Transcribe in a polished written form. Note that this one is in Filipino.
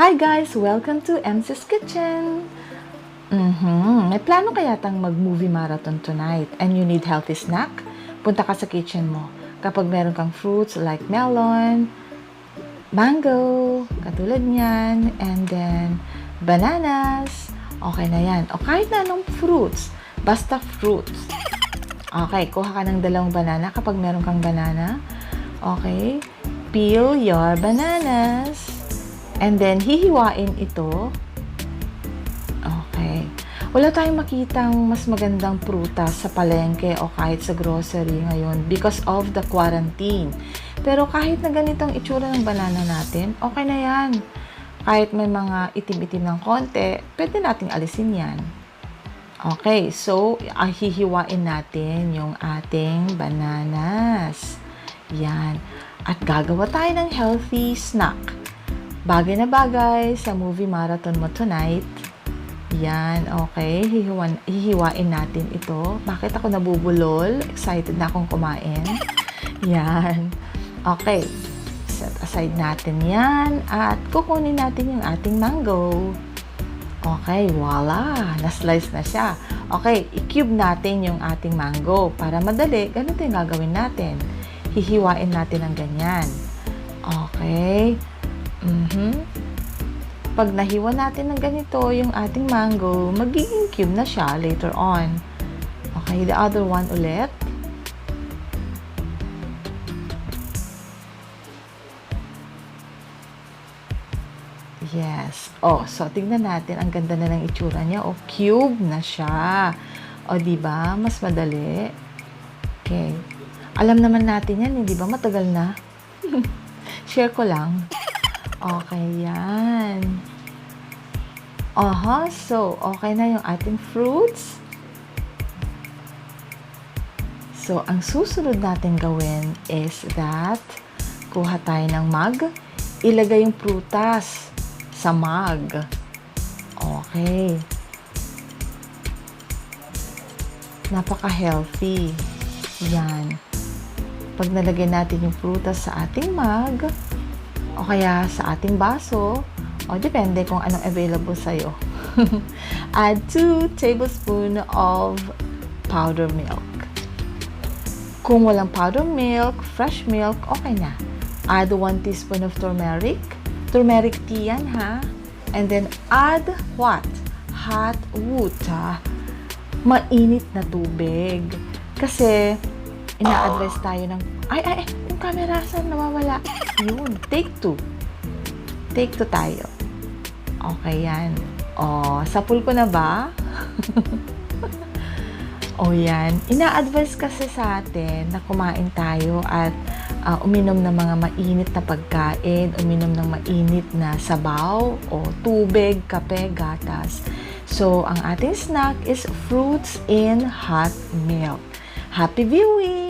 Hi guys! Welcome to MC's Kitchen! May plano kaya tang mag-movie marathon tonight and you need healthy snack? Punta ka sa kitchen mo. Kapag meron kang fruits like melon, mango, katulad niyan, and then bananas, okay na yan. O kahit na anong fruits, basta fruits. Okay, kuha ka ng 2 banana kapag meron kang banana. Okay, peel your bananas. And then, hihiwain ito. Okay. Wala tayong makitang mas magandang prutas sa palengke o kahit sa grocery ngayon because of the quarantine. Pero kahit na ganitong itsura ng banana natin, okay na yan. Kahit may mga itim-itim ng konti, pwede nating alisin yan. Okay, so, hihiwain natin yung ating bananas. Yan. At gagawa tayo ng healthy snack. Bagay na bagay sa movie marathon mo tonight. Yan, okay. Hihiwain natin ito. Bakit ako nabubulol? Excited na akong kumain. Yan. Okay. Set aside natin yan. At kukunin natin yung ating mango. Okay, voila. Na-slice na siya. Okay, i-cube natin yung ating mango. Para madali, ganito yung gagawin natin. Hihiwain natin ng ganyan. Okay. Pag nahiwa natin ng ganito yung ating mango, magiging cube na siya later on. Okay, the other one ulit. Yes. Oh, so tingnan natin, ang ganda na ng itsura niya. Oh, cube na siya. O, diba? Mas madali. Okay. Alam naman natin yan, hindi ba? Matagal na. Share ko lang. Okay, yan. So, okay na yung ating fruits. So, ang susunod natin gawin is that, kuha tayo ng mug, ilagay yung prutas sa mug. Okay. Napaka-healthy. Yan. Pag nalagay natin yung prutas sa ating mug, o kaya sa ating baso, o depende kung anong available sa'yo. Add 2 tablespoons of powdered milk. Kung walang powdered milk, fresh milk, okay na. Add 1 teaspoon of turmeric. Turmeric tea yan, ha? And then add what? Hot water. Mainit na tubig. Kasi, ina-advise tayo ng, yung camera, saan nawawala? Yun, take 2. Take 2 tayo. Okay, yan. Sa pool ko na ba? Yan. Ina-advise kasi sa atin na kumain tayo at uminom ng mga mainit na pagkain, uminom ng mainit na sabaw o tubig, kape, gatas. So, ang ating snack is fruits in hot milk. Happy viewing!